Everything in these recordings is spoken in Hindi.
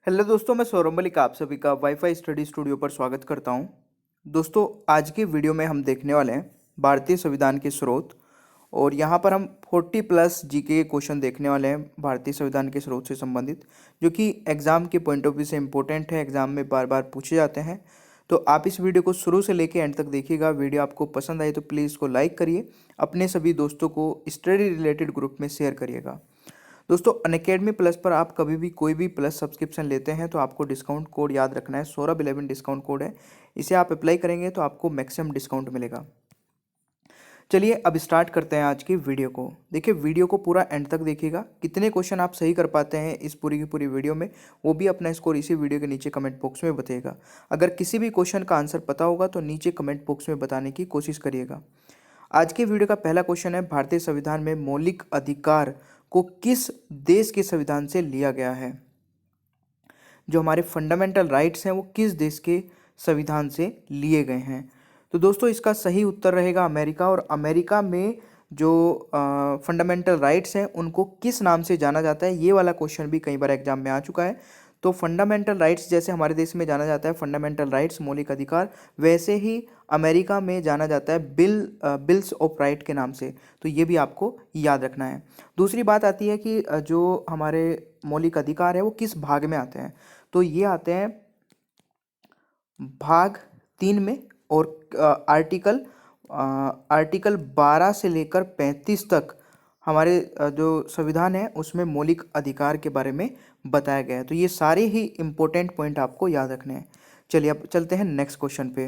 हेलो दोस्तों, मैं सौरभ मलिक आप सभी का वाईफाई स्टडी स्टूडियो पर स्वागत करता हूं। दोस्तों, आज के वीडियो में हम देखने वाले हैं भारतीय संविधान के स्रोत। और यहां पर हम 40 प्लस जीके के क्वेश्चन देखने वाले हैं भारतीय संविधान के स्रोत से संबंधित, जो कि एग्जाम के पॉइंट ऑफ व्यू से इम्पोर्टेंट है, एग्जाम में बार बार पूछे जाते हैं। तो आप इस वीडियो को शुरू से लेकर एंड तक देखिएगा। वीडियो आपको पसंद आए तो प्लीज़ इसको लाइक करिए, अपने सभी दोस्तों को स्टडी रिलेटेड ग्रुप में शेयर करिएगा। दोस्तों, अनअकैडमी प्लस पर आप कभी भी कोई भी प्लस सब्सक्रिप्शन लेते हैं तो आपको डिस्काउंट कोड याद रखना है। सौरभ11 डिस्काउंट कोड है, इसे आप अप्लाई करेंगे तो आपको मैक्सिमम डिस्काउंट मिलेगा। चलिए अब स्टार्ट करते हैं आज की वीडियो को। देखिए, वीडियो को पूरा एंड तक देखिएगा। कितने क्वेश्चन आप सही कर पाते हैं इस पूरी की पूरी वीडियो में, वो भी अपना स्कोर इसी वीडियो के नीचे कमेंट बॉक्स में बताइएगा। अगर किसी भी क्वेश्चन का आंसर पता होगा तो नीचे कमेंट बॉक्स में बताने की कोशिश करिएगा। आज के वीडियो का पहला क्वेश्चन है, भारतीय संविधान में मौलिक अधिकार को किस देश के संविधान से लिया गया है? जो हमारे फंडामेंटल राइट्स हैं वो किस देश के संविधान से लिए गए हैं? तो दोस्तों, इसका सही उत्तर रहेगा अमेरिका। और अमेरिका में जो फंडामेंटल राइट्स हैं उनको किस नाम से जाना जाता है, ये वाला क्वेश्चन भी कई बार एग्जाम में आ चुका है। तो फंडामेंटल राइट्स जैसे हमारे देश में जाना जाता है फंडामेंटल राइट्स मौलिक अधिकार, वैसे ही अमेरिका में जाना जाता है बिल्स ऑफ राइट के नाम से। तो ये भी आपको याद रखना है। दूसरी बात आती है कि जो हमारे मौलिक अधिकार है वो किस भाग में आते हैं। तो ये आते हैं भाग 3 में। और आर्टिकल 12 से लेकर 35 तक हमारे जो संविधान है उसमें मौलिक अधिकार के बारे में बताया गया है। तो ये सारे ही इंपॉर्टेंट पॉइंट आपको याद रखने हैं। चलिए अब चलते हैं नेक्स्ट क्वेश्चन पे।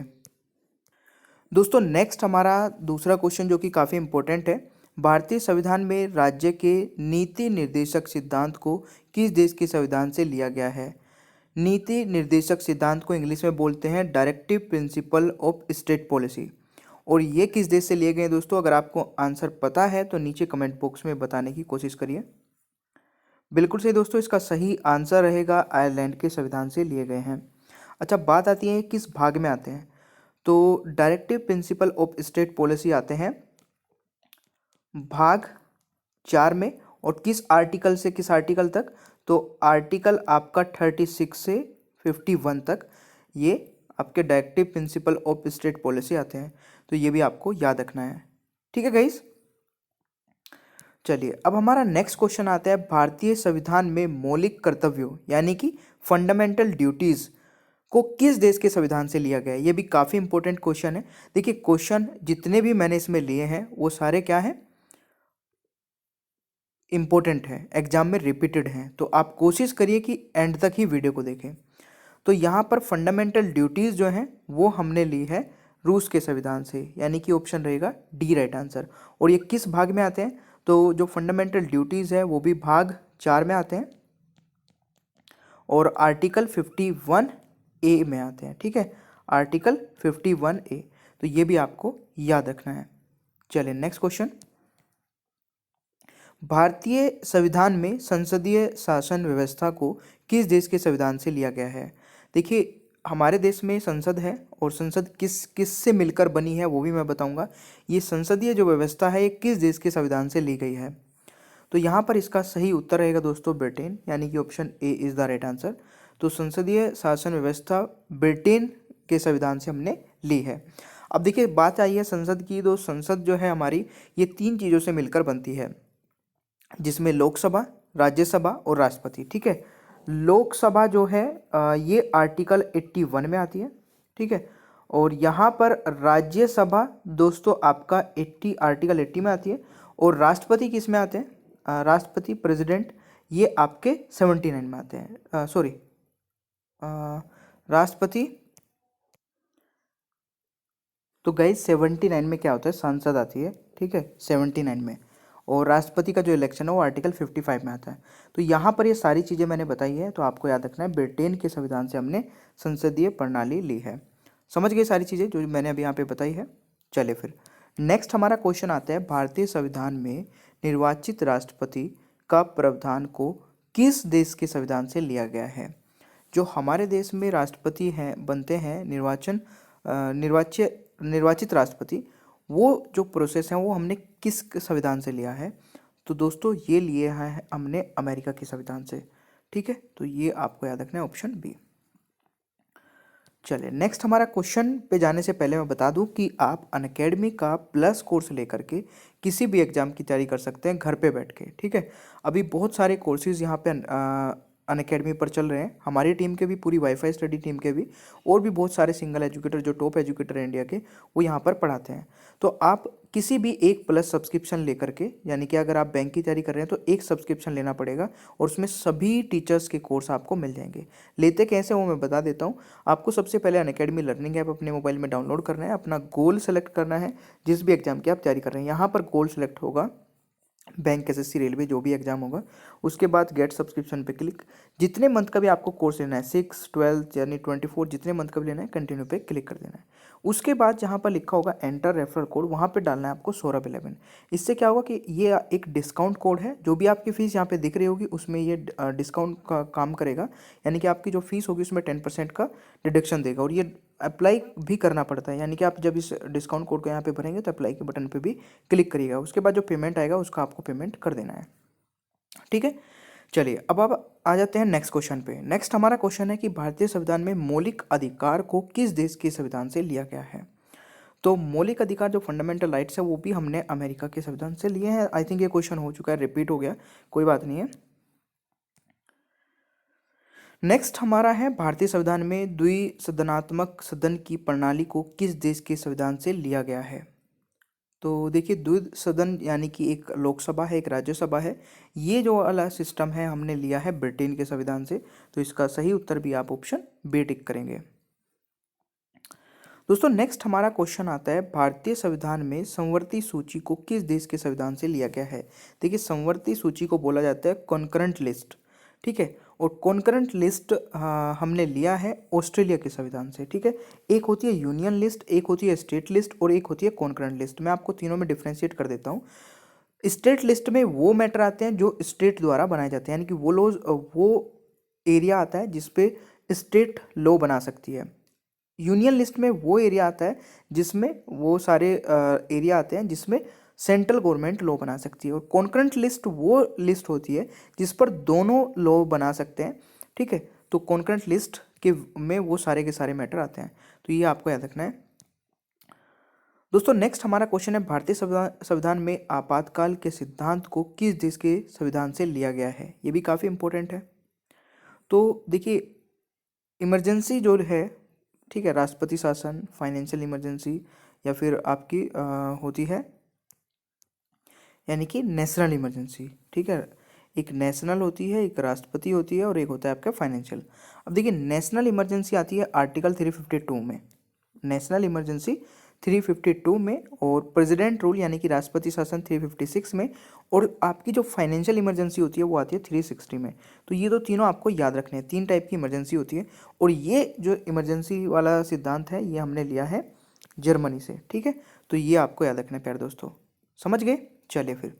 दोस्तों, नेक्स्ट हमारा दूसरा क्वेश्चन जो कि काफ़ी इंपॉर्टेंट है, भारतीय संविधान में राज्य के नीति निर्देशक सिद्धांत को किस देश के संविधान से लिया गया है? नीति निर्देशक सिद्धांत को इंग्लिश में बोलते हैं directive principle of state policy. और ये किस देश से लिए गए हैं दोस्तों? अगर आपको आंसर पता है तो नीचे कमेंट बॉक्स में बताने की कोशिश करिए। बिल्कुल सही दोस्तों, इसका सही आंसर रहेगा आयरलैंड के संविधान से लिए गए हैं। अच्छा, बात आती है किस भाग में आते हैं। तो directive principle of state policy आते हैं भाग 4 में। और किस आर्टिकल से किस आर्टिकल तक? तो आर्टिकल आपका 36 से 51 तक ये आपके directive principle of state policy आते हैं। तो ये भी आपको याद रखना है। ठीक है गाइस। चलिए अब हमारा नेक्स्ट क्वेश्चन आता है, भारतीय संविधान में मौलिक कर्तव्यों यानी कि फंडामेंटल ड्यूटीज को किस देश के संविधान से लिया गया है? ये भी काफ़ी इंपॉर्टेंट क्वेश्चन है। देखिए, क्वेश्चन जितने भी मैंने इसमें लिए हैं वो सारे क्या हैं, इंपॉर्टेंट है, एग्जाम में रिपीटेड हैं। तो आप कोशिश करिए कि एंड तक ही वीडियो को देखें। तो यहाँ पर फंडामेंटल ड्यूटीज़ जो हैं वो हमने ली है रूस के संविधान से, यानी कि ऑप्शन रहेगा डी राइट आंसर। और ये किस भाग में आते हैं? तो जो फंडामेंटल ड्यूटीज़ है वो भी भाग 4 में आते हैं और आर्टिकल 51A में आते हैं। ठीक है, आर्टिकल 51A। तो ये भी आपको याद रखना है। चलिए नेक्स्ट क्वेश्चन, भारतीय संविधान में संसदीय शासन व्यवस्था को किस देश के संविधान से लिया गया है? देखिए, हमारे देश में संसद है और संसद किस किस से मिलकर बनी है वो भी मैं बताऊंगा। ये संसदीय जो व्यवस्था है ये किस देश के संविधान से ली गई है? तो यहाँ पर इसका सही उत्तर रहेगा दोस्तों ब्रिटेन, यानी कि option A is the right answer. तो संसदीय शासन व्यवस्था ब्रिटेन के संविधान से हमने ली है। अब देखिए, बात आई है संसद की। तो संसद जो है हमारी ये 3 चीज़ों से मिलकर बनती है, जिसमें लोकसभा, राज्यसभा और राष्ट्रपति। ठीक है, लोकसभा जो है ये आर्टिकल 81 में आती है। ठीक है, और यहाँ पर राज्यसभा दोस्तों आपका आर्टिकल 80 में आती है। और राष्ट्रपति किस में आते हैं? राष्ट्रपति प्रेसिडेंट ये आपके 79 में आते हैं। सॉरी, राष्ट्रपति तो गाइस 79 में क्या होता है, सांसद आती है। ठीक है, 79 में। और राष्ट्रपति का जो इलेक्शन है वो आर्टिकल 55 में आता है। तो यहाँ पर ये सारी चीज़ें मैंने बताई है, तो आपको याद रखना है ब्रिटेन के संविधान से हमने संसदीय प्रणाली ली है। समझ गए सारी चीज़ें जो मैंने अभी यहाँ पे बताई है। चलिए फिर नेक्स्ट हमारा क्वेश्चन आता है, भारतीय संविधान में निर्वाचित राष्ट्रपति का प्रावधान को किस देश के संविधान से लिया गया है? जो हमारे देश में राष्ट्रपति हैं बनते हैं निर्वाचित राष्ट्रपति, वो जो प्रोसेस है वो हमने किस संविधान से लिया है? तो दोस्तों ये लिए हैं हमने अमेरिका के संविधान से। ठीक है, तो ये आपको याद रखना है ऑप्शन बी। चलिए नेक्स्ट हमारा क्वेश्चन पे जाने से पहले मैं बता दूं कि आप अनअकैडमी का प्लस कोर्स लेकर के किसी भी एग्ज़ाम की तैयारी कर सकते हैं घर पे बैठ के। ठीक है, अभी बहुत सारे कोर्सेज यहाँ पे अनअकैडमी पर चल रहे हैं, हमारी टीम के भी, पूरी वाईफाई स्टडी टीम के भी, और भी बहुत सारे सिंगल एजुकेटर जो टॉप एजुकेटर हैं इंडिया के, वो यहाँ पर पढ़ाते हैं। तो आप किसी भी एक प्लस सब्सक्रिप्शन लेकर के, यानी कि अगर आप बैंक की तैयारी कर रहे हैं तो एक सब्सक्रिप्शन लेना पड़ेगा और उसमें सभी टीचर्स के कोर्स आपको मिल जाएंगे। लेते कैसे वो मैं बता देता हूँ। आपको सबसे पहले अनअकैडमी लर्निंग ऐप अपने मोबाइल में डाउनलोड करना है, अपना गोल सेलेक्ट करना है, जिस भी एग्जाम की आप तैयारी कर रहे हैं। यहाँ पर गोल सेलेक्ट होगा बैंक, एसएससी, रेलवे, जो भी एग्जाम होगा। उसके बाद गेट सब्सक्रिप्शन पे क्लिक, जितने मंथ का भी आपको कोर्स लेना है, 6, 12 यानी 24, जितने मंथ का भी लेना है, कंटिन्यू पे क्लिक कर देना है। उसके बाद जहाँ पर लिखा होगा एंटर रेफरल कोड, वहाँ पे डालना है आपको सौरभ11। इससे क्या होगा कि ये एक डिस्काउंट कोड है, जो भी आपकी फ़ीस यहाँ पे दिख रही होगी उसमें ये डिस्काउंट का काम करेगा, यानी कि आपकी जो फीस होगी उसमें 10% का डिडक्शन देगा। और ये अप्लाई भी करना पड़ता है, यानी कि आप जब इस डिस्काउंट कोड को यहाँ पे भरेंगे तो अप्लाई के बटन पे भी क्लिक करिएगा। उसके बाद जो पेमेंट आएगा उसका आपको पेमेंट कर देना है। ठीक है, चलिए अब आप आ जाते हैं नेक्स्ट क्वेश्चन पे। नेक्स्ट हमारा क्वेश्चन है कि भारतीय संविधान में मौलिक अधिकार को किस देश के संविधान से लिया गया है। तो मौलिक अधिकार जो फंडामेंटल राइट्स है वो भी हमने अमेरिका के संविधान से लिए हैं। आई थिंक ये क्वेश्चन हो चुका है, रिपीट हो गया, कोई बात नहीं है। नेक्स्ट हमारा है भारतीय संविधान में द्विसदनात्मक सदन की प्रणाली को किस देश के संविधान से लिया गया है। तो देखिए, द्विसदन यानी कि एक लोकसभा है, एक राज्यसभा है, ये जो वाला सिस्टम है हमने लिया है ब्रिटेन के संविधान से। तो इसका सही उत्तर भी आप ऑप्शन बी टिक करेंगे। दोस्तों नेक्स्ट हमारा क्वेश्चन आता है, भारतीय संविधान में संवर्ती सूची को किस देश के संविधान से लिया गया है। देखिए, संवर्ती सूची को बोला जाता है कॉन्करेंट लिस्ट। ठीक है, और कॉन्करेंट लिस्ट हमने लिया है ऑस्ट्रेलिया के संविधान से। ठीक है, एक होती है यूनियन लिस्ट, एक होती है स्टेट लिस्ट, और एक होती है कॉन्करेंट लिस्ट। मैं आपको तीनों में डिफ्रेंशिएट कर देता हूँ। स्टेट लिस्ट में वो मैटर आते हैं जो स्टेट द्वारा बनाए जाते हैं, यानी कि वो एरिया आता है जिसपे स्टेट लॉ बना सकती है। यूनियन लिस्ट में वो एरिया आता है जिसमें वो सारे एरिया आते हैं जिसमें सेंट्रल गवर्नमेंट लॉ बना सकती है। और कॉन्करेंट लिस्ट वो लिस्ट होती है जिस पर दोनों लॉ बना सकते हैं। ठीक है, तो कॉन्करेंट लिस्ट के में वो सारे के सारे मैटर आते हैं, तो ये आपको याद रखना है। दोस्तों नेक्स्ट हमारा क्वेश्चन है, भारतीय संविधान में आपातकाल के सिद्धांत को किस देश के संविधान से लिया गया है। ये भी काफ़ी इंपॉर्टेंट है। तो देखिए, इमरजेंसी जो है, ठीक है, राष्ट्रपति शासन, फाइनेंशियल इमरजेंसी, या फिर आपकी होती है यानी कि नेशनल इमरजेंसी। ठीक है, एक नेशनल होती है, एक राष्ट्रपति होती है, और एक होता है आपका फाइनेंशियल। अब देखिए, नेशनल इमरजेंसी आती है आर्टिकल 352 में, नेशनल इमरजेंसी 352 में, और प्रेसिडेंट रूल यानी कि राष्ट्रपति शासन 356 में, और आपकी जो फाइनेंशियल इमरजेंसी होती है वो आती है 360 में। तो ये तो तीनों आपको याद रखने हैं, 3 टाइप की इमरजेंसी होती है। और ये जो इमरजेंसी वाला सिद्धांत है ये हमने लिया है जर्मनी से। ठीक है, तो ये आपको याद रखना है प्यारे दोस्तों, समझ गए। चलिए फिर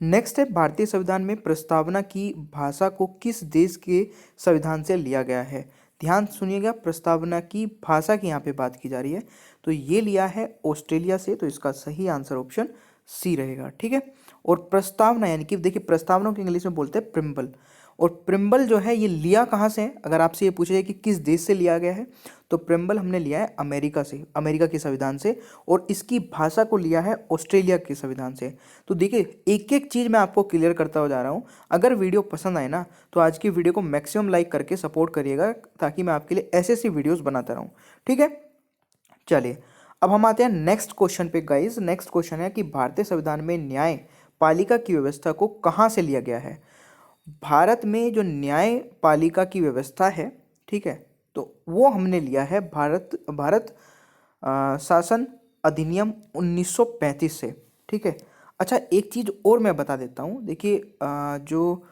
नेक्स्ट है, भारतीय संविधान में प्रस्तावना की भाषा को किस देश के संविधान से लिया गया है। ध्यान सुनिएगा, प्रस्तावना की भाषा की यहाँ पे बात की जा रही है, तो ये लिया है ऑस्ट्रेलिया से। तो इसका सही आंसर ऑप्शन सी रहेगा। ठीक है, और प्रस्तावना यानी कि देखिए, प्रस्तावना को इंग्लिश में बोलते हैं प्रिम्बल, और प्रिम्बल जो है ये लिया कहाँ से है। अगर आपसे ये पूछा जाए कि किस देश से लिया गया है, तो प्रिम्बल हमने लिया है अमेरिका से, अमेरिका के संविधान से, और इसकी भाषा को लिया है ऑस्ट्रेलिया के संविधान से। तो देखिए, एक एक चीज़ मैं आपको क्लियर करता हो जा रहा हूँ। अगर वीडियो पसंद आए ना, तो आज की वीडियो को मैक्सिमम लाइक करके सपोर्ट करिएगा, ताकि मैं आपके लिए ऐसे ऐसी वीडियोज़ बनाता रहूँ। ठीक है, चलिए अब हम आते हैं नेक्स्ट क्वेश्चन पे गाइज। नेक्स्ट क्वेश्चन है कि भारतीय संविधान में न्याय पालिका की व्यवस्था को कहाँ से लिया गया है। भारत में जो न्यायपालिका की व्यवस्था है, ठीक है, तो वो हमने लिया है भारत शासन अधिनियम 1935 से। ठीक है, अच्छा एक चीज़ और मैं बता देता हूँ। देखिए, जो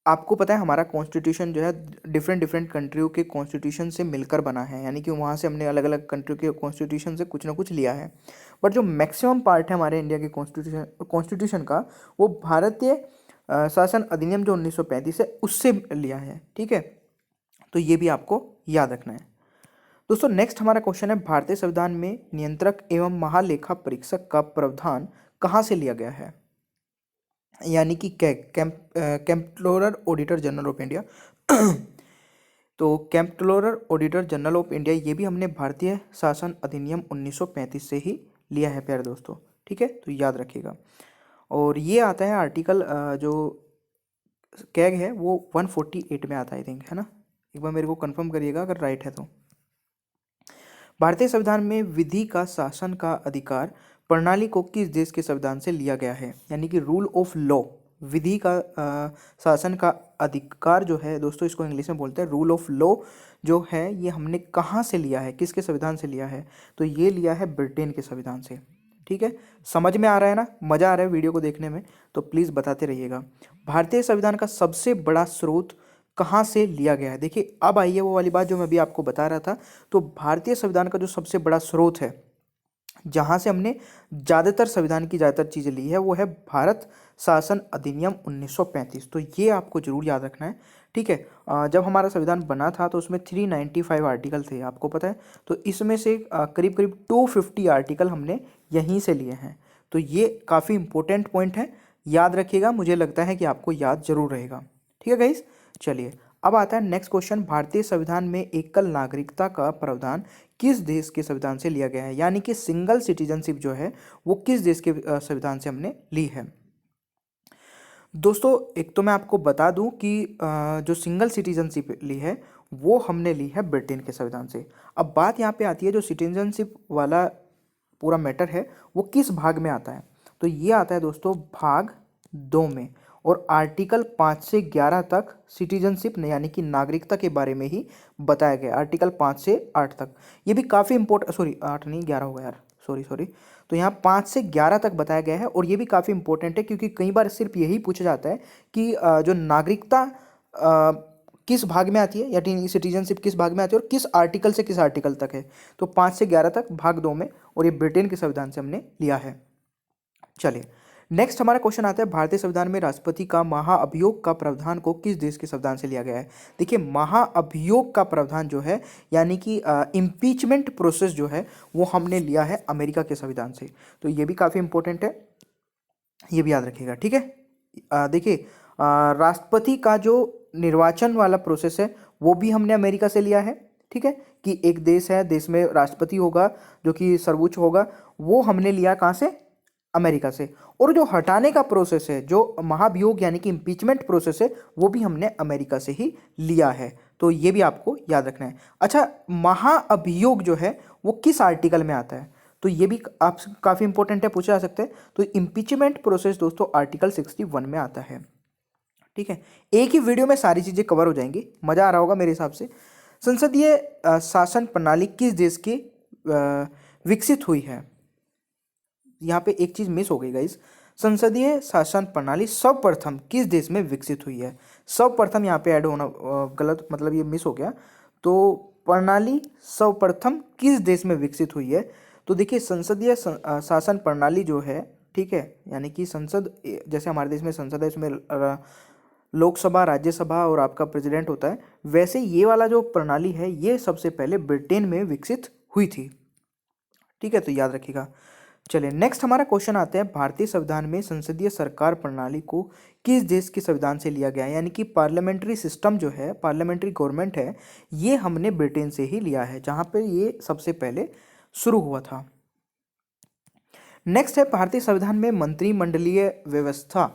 आपको पता है हमारा कॉन्स्टिट्यूशन जो है डिफरेंट डिफरेंट कंट्रियों के कॉन्स्टिट्यूशन से मिलकर बना है, यानी कि वहाँ से हमने अलग अलग कंट्री के कॉन्स्टिट्यूशन से कुछ ना कुछ लिया है। बट जो मैक्सिमम पार्ट है हमारे इंडिया के कॉन्स्टिट्यूशन का, वो भारतीय शासन अधिनियम जो 1935 है उससे लिया है। ठीक है, तो ये भी आपको याद रखना है। दोस्तों नेक्स्ट हमारा क्वेश्चन है, भारतीय संविधान में नियंत्रक एवं महालेखा परीक्षक का प्रावधान कहाँ से लिया गया है। यानी कि comptroller auditor general of India. तो comptroller auditor general of India ये भी हमने भारतीय शासन अधिनियम 1935 से ही लिया है प्यारे दोस्तों। ठीक है, तो याद रखिएगा। और ये आता है आर्टिकल जो कैग है वो 148 में आता है, आई थिंक, है ना। एक बार मेरे को कंफर्म करिएगा अगर राइट है तो। भारतीय संविधान में विधि का शासन का अधिकार प्रणाली को किस देश के संविधान से लिया गया है, यानी कि रूल ऑफ लॉ, विधि का शासन का अधिकार जो है दोस्तों, इसको इंग्लिश में बोलते हैं रूल ऑफ लॉ, जो है ये हमने कहाँ से लिया है, किसके संविधान से लिया है, तो ये लिया है ब्रिटेन के संविधान से। ठीक है, समझ में आ रहा है ना, मज़ा आ रहा है वीडियो को देखने में, तो प्लीज़ बताते रहिएगा। भारतीय संविधान का सबसे बड़ा स्रोत कहाँ से लिया गया है, देखिए अब आई है वो वाली बात जो मैं अभी आपको बता रहा था। तो भारतीय संविधान का जो सबसे बड़ा स्रोत है, जहाँ से हमने ज़्यादातर संविधान की ज़्यादातर चीज़ें ली है, वो है भारत शासन अधिनियम 1935। तो ये आपको जरूर याद रखना है। ठीक है, जब हमारा संविधान बना था तो उसमें 395 आर्टिकल थे, आपको पता है। तो इसमें से करीब करीब 250 आर्टिकल हमने यहीं से लिए हैं। तो ये काफ़ी इंपॉर्टेंट पॉइंट है, याद रखिएगा, मुझे लगता है कि आपको याद जरूर रहेगा। ठीक है गाइस, चलिए अब आता है नेक्स्ट क्वेश्चन। भारतीय संविधान में एकल नागरिकता का प्रावधान किस देश के संविधान से लिया गया है, यानी कि सिंगल सिटीजनशिप जो है वो किस देश के संविधान से हमने ली है। दोस्तों एक तो मैं आपको बता दूं कि जो सिंगल सिटीजनशिप ली है वो हमने ली है ब्रिटेन के संविधान से। अब बात यहाँ पे आती है, जो सिटीजनशिप वाला पूरा मैटर है वो किस भाग में आता है, तो ये आता है दोस्तों भाग 2 में। और आर्टिकल 5 से 11 तक सिटीजनशिप यानी कि नागरिकता के बारे में ही बताया गया, आर्टिकल 5 से 8 तक। ये भी काफ़ी इंपॉर्टेंट, सॉरी 8 नहीं 11 होगा यार, सॉरी। तो यहाँ 5 से 11 तक बताया गया है, और ये भी काफ़ी इंपॉर्टेंट है क्योंकि कई बार सिर्फ यही पूछा जाता है कि जो नागरिकता किस भाग में आती है, या सिटीजनशिप किस भाग में आती है और किस आर्टिकल से किस आर्टिकल तक है। तो 5 से 11 तक भाग 2 में, और ये ब्रिटेन के संविधान से हमने लिया है। चलिए नेक्स्ट हमारा क्वेश्चन आता है, भारतीय संविधान में राष्ट्रपति का महाअभियोग का प्रावधान को किस देश के संविधान से लिया गया है। देखिए महाअभियोग का प्रावधान जो है, यानी कि इम्पीचमेंट प्रोसेस जो है, वो हमने लिया है अमेरिका के संविधान से। तो ये भी काफ़ी इंपॉर्टेंट है, ये भी याद रखिएगा। ठीक है, देखिए राष्ट्रपति का जो निर्वाचन वाला प्रोसेस है वो भी हमने अमेरिका से लिया है। ठीक है, कि एक देश है, देश में राष्ट्रपति होगा जो कि सर्वोच्च होगा, वो हमने लिया कहाँ से, अमेरिका से। और जो हटाने का प्रोसेस है, जो महाभियोग यानी कि इम्पीचमेंट प्रोसेस है, वो भी हमने अमेरिका से ही लिया है। तो ये भी आपको याद रखना है। अच्छा, महाअभियोग जो है वो किस आर्टिकल में आता है, तो ये भी आप काफ़ी इंपॉर्टेंट है, पूछा जा सकता है। तो इम्पीचमेंट प्रोसेस दोस्तों आर्टिकल 61 में आता है। ठीक है, एक ही वीडियो में सारी चीज़ें कवर हो जाएंगी, मज़ा आ रहा होगा मेरे हिसाब से। संसदीय शासन प्रणाली किस देश की विकसित हुई है, यहाँ पे एक चीज़ मिस हो गई गाइस। संसदीय शासन प्रणाली सर्वप्रथम किस देश में विकसित हुई है, सर्वप्रथम यहाँ पे ऐड होना गलत, मतलब ये मिस हो गया। तो प्रणाली सर्वप्रथम किस देश में विकसित हुई है, तो देखिए संसदीय शासन प्रणाली जो है, ठीक है, यानी कि संसद, जैसे हमारे देश में संसद है, इसमें लोकसभा, राज्यसभा और आपका प्रेसिडेंट होता है, वैसे ये वाला जो प्रणाली है ये सबसे पहले ब्रिटेन में विकसित हुई थी। ठीक है, तो याद रखिएगा। चलिए नेक्स्ट हमारा क्वेश्चन आता है, भारतीय संविधान में संसदीय सरकार प्रणाली को किस देश के संविधान से लिया गया है, यानी कि पार्लियामेंट्री सिस्टम जो है, पार्लियामेंट्री गवर्नमेंट है, ये हमने ब्रिटेन से ही लिया है, जहां पे ये सबसे पहले शुरू हुआ था। नेक्स्ट है, भारतीय संविधान में मंत्रिमंडलीय व्यवस्था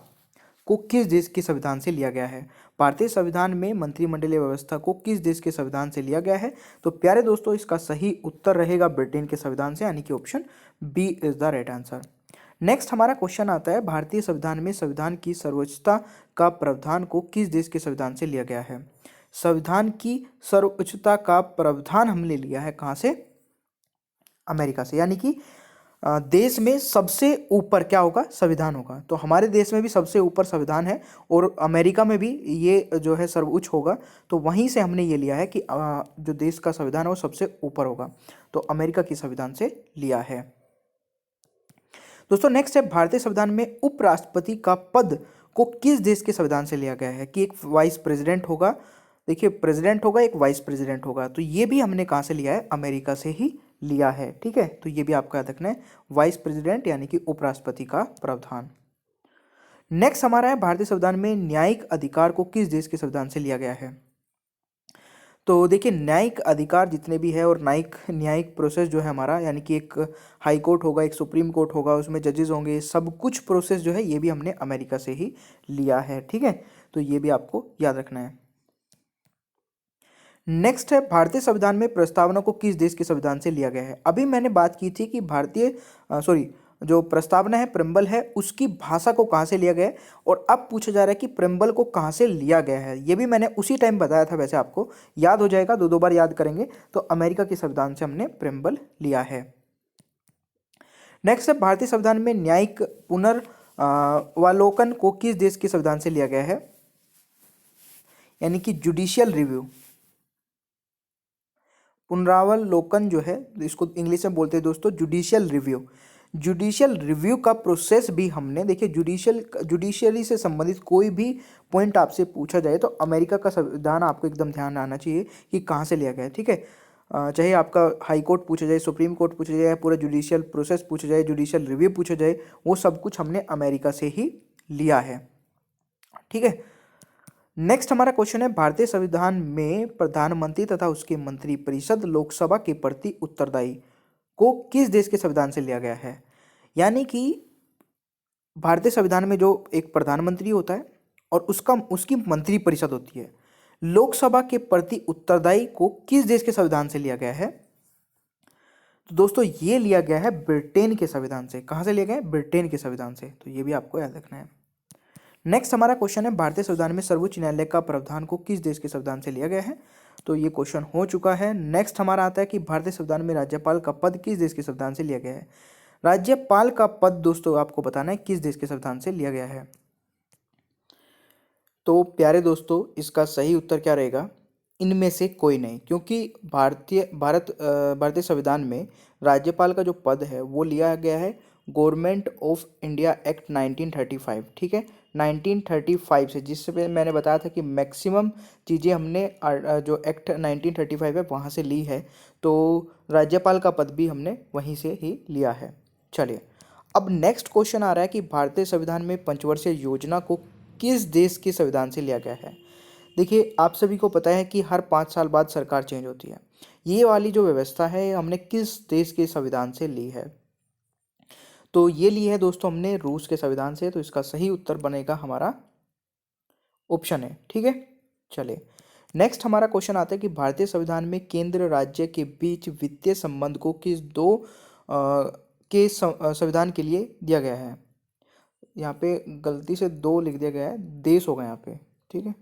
को किस देश के संविधान से लिया गया है। भारतीय संविधान में मंत्रिमंडलीय व्यवस्था को किस देश के संविधान से लिया गया है, तो प्यारे दोस्तों इसका सही उत्तर रहेगा ब्रिटेन के संविधान से, यानी कि option B is the right answer. Next हमारा क्वेश्चन आता है, भारतीय संविधान में संविधान की सर्वोच्चता का प्रावधान को किस देश के संविधान से लिया गया है। संविधान की सर्वोच्चता का प्रावधान हमने लिया है कहाँ से, अमेरिका से, यानी कि देश में सबसे ऊपर क्या होगा, संविधान होगा। तो हमारे देश में भी सबसे ऊपर संविधान है, और अमेरिका में भी ये जो है सर्वोच्च होगा। तो वहीं से हमने ये लिया है कि जो देश का संविधान है वो सबसे ऊपर होगा, तो अमेरिका की संविधान से लिया है। दोस्तों नेक्स्ट है, भारतीय संविधान में उपराष्ट्रपति का पद को किस देश के संविधान से लिया गया है, कि एक वाइस प्रेसिडेंट होगा, देखिए प्रेसिडेंट होगा, एक वाइस प्रेसिडेंट होगा, तो ये भी हमने कहाँ से लिया है, अमेरिका से ही लिया है। ठीक है, तो ये भी आपका याद रखना है, वाइस प्रेसिडेंट यानी कि उपराष्ट्रपति का प्रावधान। नेक्स्ट हमारा है भारतीय संविधान में न्यायिक अधिकार को किस देश के संविधान से लिया गया है। तो देखिए न्यायिक अधिकार जितने भी है और न्यायिक प्रोसेस जो है हमारा, यानी कि एक हाई कोर्ट होगा, एक सुप्रीम कोर्ट होगा, उसमें जजेस होंगे, सब कुछ प्रोसेस जो है ये भी हमने अमेरिका से ही लिया है। ठीक है, तो ये भी आपको याद रखना है। नेक्स्ट है भारतीय संविधान में प्रस्तावना को किस देश के संविधान से लिया गया है। अभी मैंने बात की थी कि जो प्रस्तावना है, प्रेम्बल है, उसकी भाषा को कहाँ से लिया गया है, और अब पूछा जा रहा है कि प्रेम्बल को कहाँ से लिया गया है। ये भी मैंने उसी टाइम बताया था, वैसे आपको याद हो जाएगा, दो बार याद करेंगे तो अमेरिका के संविधान से हमने प्रेम्बल लिया है। नेक्स्ट है भारतीय संविधान में न्यायिक पुनर्वालोकन को किस देश के संविधान से लिया गया है, यानी कि जुडिशियल रिव्यू। पुनरावलोकन जो है इसको इंग्लिश में बोलते हैं दोस्तों जुडिशियल रिव्यू। जुडिशियल रिव्यू का प्रोसेस भी हमने, देखिए जुडिशियरी से संबंधित कोई भी पॉइंट आपसे पूछा जाए तो अमेरिका का संविधान आपको एकदम ध्यान आना चाहिए कि कहाँ से लिया गया है। ठीक है, चाहे आपका हाई कोर्ट पूछा जाए, सुप्रीम कोर्ट पूछा जाए, पूरा जुडिशियल प्रोसेस पूछा जाए, जुडिशियल रिव्यू पूछा जाए, वो सब कुछ हमने अमेरिका से ही लिया है। ठीक है, नेक्स्ट हमारा क्वेश्चन है भारतीय संविधान में प्रधानमंत्री तथा उसके मंत्रिपरिषद लोकसभा के प्रति उत्तरदायी को किस देश के संविधान से लिया गया है। यानी कि भारतीय संविधान में जो एक प्रधानमंत्री होता है और उसकी मंत्रिपरिषद होती है, लोकसभा के प्रति उत्तरदायी को किस देश के संविधान से लिया गया है। तो दोस्तों ये लिया गया है ब्रिटेन के संविधान से। कहाँ से लिया गया है? ब्रिटेन के संविधान से। तो ये भी आपको याद रखना है। नेक्स्ट हमारा क्वेश्चन है भारतीय संविधान में सर्वोच्च न्यायालय का प्रावधान को किस देश के संविधान से लिया गया है। तो ये क्वेश्चन हो चुका है। नेक्स्ट हमारा आता है कि भारतीय संविधान में राज्यपाल का पद किस देश के संविधान से लिया गया है। राज्यपाल का पद दोस्तों आपको बताना है किस देश के संविधान से लिया गया है। तो प्यारे दोस्तों इसका सही उत्तर क्या रहेगा? इनमें से कोई नहीं, क्योंकि भारतीय संविधान में राज्यपाल का जो पद है वो लिया गया है गवर्नमेंट ऑफ इंडिया एक्ट 1935। ठीक है, 1935 से, जिससे मैंने बताया था कि मैक्सिमम चीज़ें हमने जो एक्ट 1935 है वहाँ से ली है, तो राज्यपाल का पद भी हमने वहीं से ही लिया है। चलिए अब नेक्स्ट क्वेश्चन आ रहा है कि भारतीय संविधान में पंचवर्षीय योजना को किस देश के संविधान से लिया गया है। देखिए आप सभी को पता है कि हर 5 साल बाद सरकार चेंज होती है। ये वाली जो व्यवस्था है हमने किस देश के संविधान से ली है। तो ये ली है दोस्तों हमने रूस के संविधान से। तो इसका सही उत्तर बनेगा हमारा ऑप्शन है। ठीक है, चलिए नेक्स्ट हमारा क्वेश्चन आता है कि भारतीय संविधान में केंद्र राज्य के बीच वित्तीय संबंध को किस दो के संविधान के लिए दिया गया है। यहाँ पे गलती से 2 लिख दिया गया है, देश होगा यहाँ पे। ठीक है,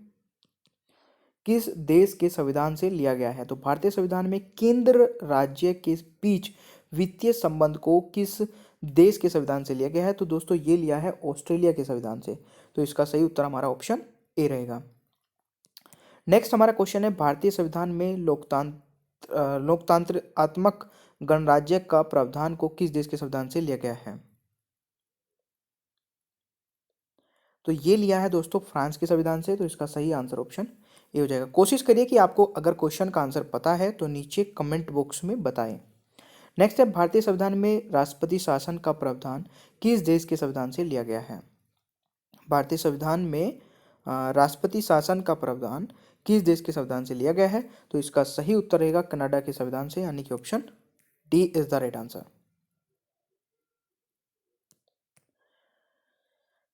किस देश के संविधान से लिया गया है। तो भारतीय संविधान में केंद्र राज्य के बीच वित्तीय संबंध को किस देश के संविधान से लिया गया है। तो दोस्तों ये लिया है ऑस्ट्रेलिया के संविधान से। तो इसका सही उत्तर हमारा ऑप्शन ए रहेगा। नेक्स्ट हमारा क्वेश्चन है भारतीय संविधान में लोकतांत्रात्मक गणराज्य का प्रावधान को किस देश के संविधान से लिया गया है। तो ये लिया है दोस्तों फ्रांस के संविधान से। तो इसका सही आंसर ऑप्शन ये हो जाएगा। कोशिश करिए कि आपको अगर क्वेश्चन का आंसर पता है तो नीचे कमेंट बॉक्स में बताएं। नेक्स्ट है भारतीय संविधान में राष्ट्रपति शासन का प्रावधान किस देश के संविधान से लिया गया है। भारतीय संविधान में राष्ट्रपति शासन का प्रावधान किस देश के संविधान से लिया गया है। तो इसका सही उत्तर रहेगा कनाडा के संविधान से, यानी कि option D is the right answer.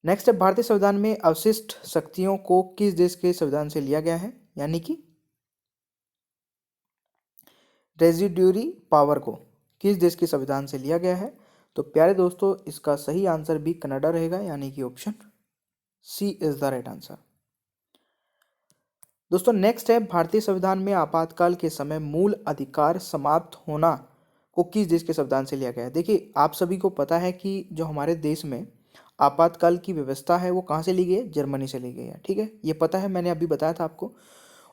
Next है भारतीय संविधान में अवशिष्ट शक्तियों को किस देश के संविधान से लिया गया है, यानी कि रेजिड्यूरी पावर को किस देश के संविधान से लिया गया है। तो प्यारे दोस्तों इसका सही आंसर भी कनाडा रहेगा, यानी कि option C is the right answer. दोस्तों नेक्स्ट है भारतीय संविधान में आपातकाल के समय मूल अधिकार समाप्त होना को किस देश के संविधान से लिया गया है। देखिए आप सभी को पता है कि जो हमारे देश में आपातकाल की व्यवस्था है वो कहाँ से ली गई है, जर्मनी से ली गई है। ठीक है, ये पता है, मैंने अभी बताया था आपको।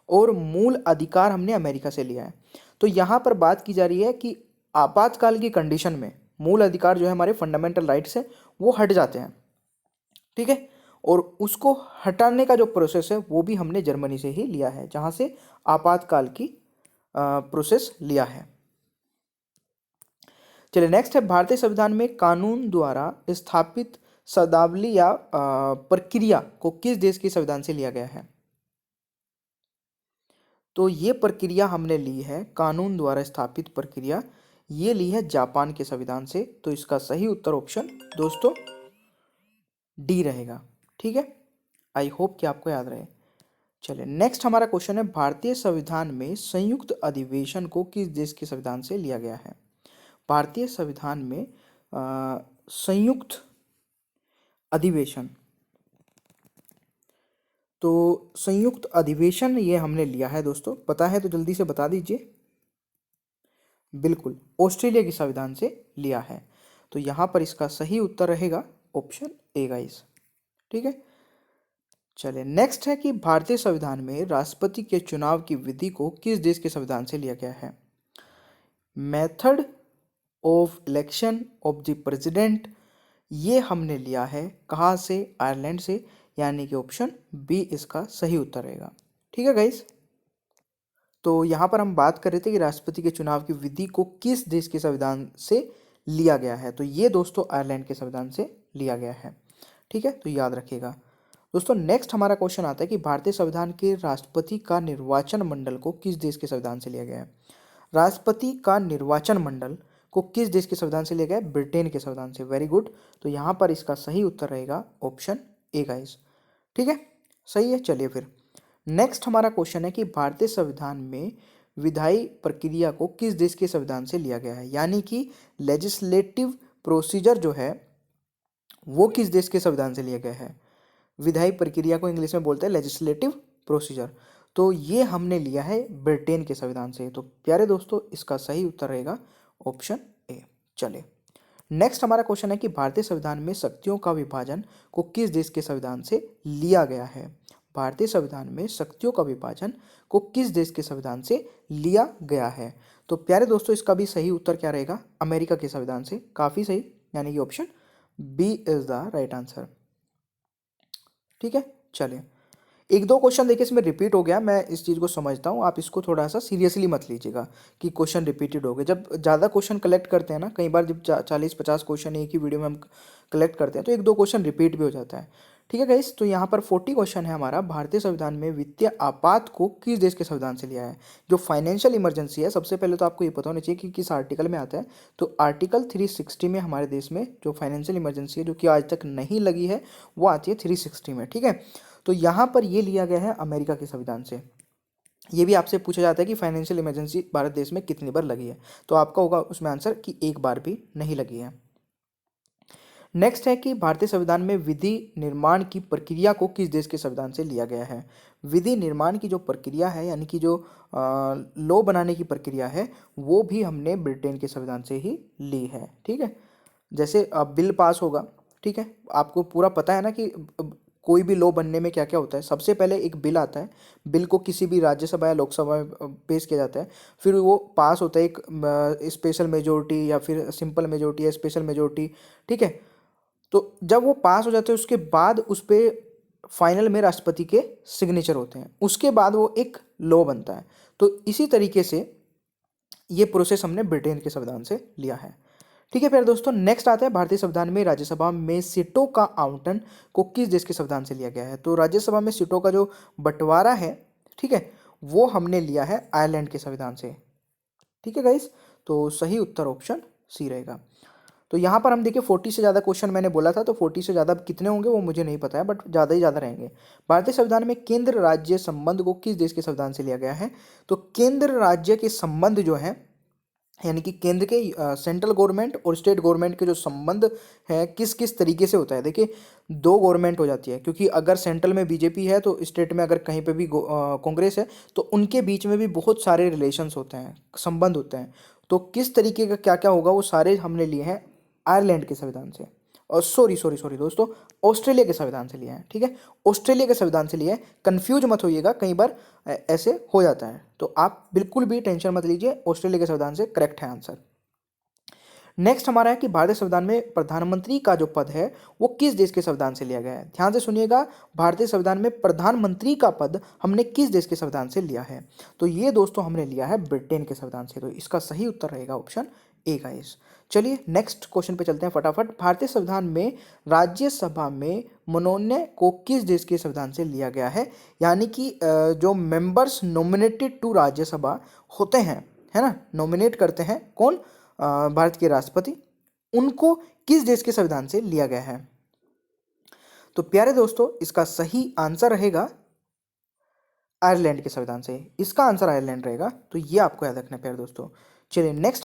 और मूल अधिकार हमने अमेरिका से लिया है। तो यहाँ पर बात की जा रही है कि आपातकाल की कंडीशन में मूल अधिकार जो है हमारे फंडामेंटल राइट्स है वो हट जाते हैं। ठीक है, और उसको हटाने का जो प्रोसेस है वो भी हमने जर्मनी से ही लिया है, जहाँ से आपातकाल की प्रोसेस लिया है। चलिए नेक्स्ट है भारतीय संविधान में कानून द्वारा स्थापित शब्दावली या प्रक्रिया को किस देश के संविधान से लिया गया है? तो ये प्रक्रिया हमने ली है कानून द्वारा स्थापित प्रक्रिया, ये ली है जापान के संविधान से। तो इसका सही उत्तर ऑप्शन दोस्तों डी रहेगा। ठीक है, आई होप कि आपको याद रहे। चलिए नेक्स्ट हमारा क्वेश्चन है, भारतीय संविधान में संयुक्त अधिवेशन को किस देश के संविधान से लिया गया है? भारतीय संविधान में संयुक्त अधिवेशन, तो संयुक्त अधिवेशन ये हमने लिया है दोस्तों, पता है तो जल्दी से बता दीजिए। बिल्कुल, ऑस्ट्रेलिया के संविधान से लिया है। तो यहाँ पर इसका सही उत्तर रहेगा ऑप्शन ए गाइस। ठीक है, चलिए नेक्स्ट है कि भारतीय संविधान में राष्ट्रपति के चुनाव की विधि को किस देश के संविधान से लिया गया है? Method of election of the president, ये हमने लिया है कहाँ से? आयरलैंड से, यानी कि ऑप्शन बी इसका सही उत्तर रहेगा। ठीक है गाइस, तो यहाँ पर हम बात कर रहे थे कि राष्ट्रपति के चुनाव की विधि को किस देश के संविधान से लिया गया है, तो ये दोस्तों आयरलैंड के संविधान से लिया गया है। ठीक है, तो याद रखिएगा दोस्तों। नेक्स्ट हमारा क्वेश्चन आता है कि भारतीय संविधान के राष्ट्रपति का निर्वाचन मंडल को किस देश के संविधान से लिया गया है? राष्ट्रपति का निर्वाचन मंडल को किस देश के संविधान से लिया गया है? ब्रिटेन के संविधान से। वेरी गुड, तो यहाँ पर इसका सही उत्तर रहेगा ऑप्शन ए गाइस। ठीक है, सही है। चलिए फिर नेक्स्ट हमारा क्वेश्चन है कि भारतीय संविधान में विधायी प्रक्रिया को किस देश के संविधान से लिया गया है? यानी कि लेजिस्लेटिव प्रोसीजर जो है वो किस देश के संविधान से लिया गया है? विधायी प्रक्रिया को इंग्लिश में बोलते हैं लेजिस्लेटिव प्रोसीजर, तो ये हमने लिया है ब्रिटेन के संविधान से। तो प्यारे दोस्तों इसका सही उत्तर रहेगा ऑप्शन ए। चले नेक्स्ट हमारा क्वेश्चन है कि भारतीय संविधान में शक्तियों का विभाजन को किस देश के संविधान से लिया गया है? भारतीय संविधान में शक्तियों का विभाजन को किस देश के संविधान से लिया गया है? तो प्यारे दोस्तों इसका भी सही उत्तर क्या रहेगा? अमेरिका के संविधान से। काफी सही, यानी कि option B is the right answer. ठीक है, चलिए एक दो क्वेश्चन देखिए इसमें रिपीट हो गया, मैं इस चीज़ को समझता हूँ, आप इसको थोड़ा सा सीरियसली मत लीजिएगा कि क्वेश्चन रिपीटेड हो गए। जब ज़्यादा क्वेश्चन कलेक्ट करते हैं ना, कई बार जब 40-50 क्वेश्चन एक ही वीडियो में हम कलेक्ट करते हैं तो एक दो क्वेश्चन रिपीट भी हो जाता है। ठीक है गाइस, तो यहाँ पर 40 क्वेश्चन है हमारा। भारतीय संविधान में वित्तीय आपात को किस देश के संविधान से लिया है? जो फाइनेंशियल इमरजेंसी है, सबसे पहले तो आपको ये पता होना चाहिए कि किस आर्टिकल में आता है। तो आर्टिकल 360 में हमारे देश में जो फाइनेंशियल इमरजेंसी है, जो कि आज तक नहीं लगी है, वो आती है 360 में। ठीक है, तो यहाँ पर ये लिया गया है अमेरिका के संविधान से। ये भी आपसे पूछा जाता है कि फाइनेंशियल इमरजेंसी भारत देश में कितनी बार लगी है, तो आपका होगा उसमें आंसर कि एक बार भी नहीं लगी है। नेक्स्ट है कि भारतीय संविधान में विधि निर्माण की प्रक्रिया को किस देश के संविधान से लिया गया है? विधि निर्माण की जो प्रक्रिया है, यानी कि जो लॉ बनाने की प्रक्रिया है, वो भी हमने ब्रिटेन के संविधान से ही ली है। ठीक है, जैसे अब बिल पास होगा, ठीक है, आपको पूरा पता है ना कि कोई भी लॉ बनने में क्या क्या होता है। सबसे पहले एक बिल आता है, बिल को किसी भी राज्यसभा या लोकसभा में पेश किया जाता है, फिर वो पास होता है एक स्पेशल मेजोरिटी या फिर सिंपल मेजोरिटी या स्पेशल मेजोरिटी। ठीक है, तो जब वो पास हो जाते हैं उसके बाद उस पर फाइनल में राष्ट्रपति के सिग्नेचर होते हैं, उसके बाद वो एक लॉ बनता है। तो इसी तरीके से ये प्रोसेस हमने ब्रिटेन के संविधान से लिया है। ठीक है प्यारे दोस्तों, नेक्स्ट आता है भारतीय संविधान में राज्यसभा में सीटों का आवंटन को किस देश के संविधान से लिया गया है? तो राज्यसभा में सीटों का जो बंटवारा है, ठीक है, वो हमने लिया है आयरलैंड के संविधान से। ठीक है गाइस, तो सही उत्तर ऑप्शन सी रहेगा। तो यहाँ पर हम देखिए 40 से ज़्यादा क्वेश्चन मैंने बोला था, तो 40 से ज़्यादा कितने होंगे वो मुझे नहीं पता है, बट ज़्यादा ही ज़्यादा रहेंगे। भारतीय संविधान में केंद्र राज्य संबंध को किस देश के संविधान से लिया गया है? तो केंद्र राज्य के संबंध जो है, यानी कि केंद्र के सेंट्रल गवर्नमेंट और स्टेट गवर्नमेंट के जो संबंध है किस किस तरीके से होता है। देखिए दो गवर्नमेंट हो जाती है, क्योंकि अगर सेंट्रल में बीजेपी है तो स्टेट में अगर कहीं पे भी कांग्रेस है तो उनके बीच में भी बहुत सारे रिलेशंस होते हैं, संबंध होते हैं। तो किस तरीके का क्या क्या होगा वो सारे हमने लिए हैं आयरलैंड के संविधान से, और सॉरी दोस्तों, ऑस्ट्रेलिया के संविधान से लिया है। ठीक है, ऑस्ट्रेलिया के संविधान से लिया है, कंफ्यूज मत होइएगा, कई बार ऐसे हो जाता है, तो आप बिल्कुल भी टेंशन मत लीजिए, ऑस्ट्रेलिया के संविधान से करेक्ट है आंसर। नेक्स्ट हमारा है कि भारतीय संविधान में प्रधानमंत्री का जो पद है वो किस देश के संविधान से लिया गया है? ध्यान से सुनिएगा, भारतीय संविधान में प्रधानमंत्री का पद हमने किस देश के संविधान से लिया है? तो ये दोस्तों हमने लिया है ब्रिटेन के संविधान से। तो इसका सही उत्तर रहेगा ऑप्शन 21। चलिए नेक्स्ट क्वेश्चन पे चलते हैं फटाफट। भारतीय संविधान में राज्यसभा में मनोनयन को किस देश के संविधान से लिया गया है? यानी कि जो मेंबर्स नॉमिनेटेड टू राज्यसभा होते हैं, है ना, नॉमिनेट करते हैं कौन? भारत के राष्ट्रपति, उनको किस देश के संविधान से लिया गया है? तो प्यारे दोस्तों, इसका सही आंसर रहेगा आयरलैंड के संविधान से। इसका आंसर आयरलैंड रहेगा, तो ये आपको याद रखना है प्यारे दोस्तों। चलिए नेक्स्ट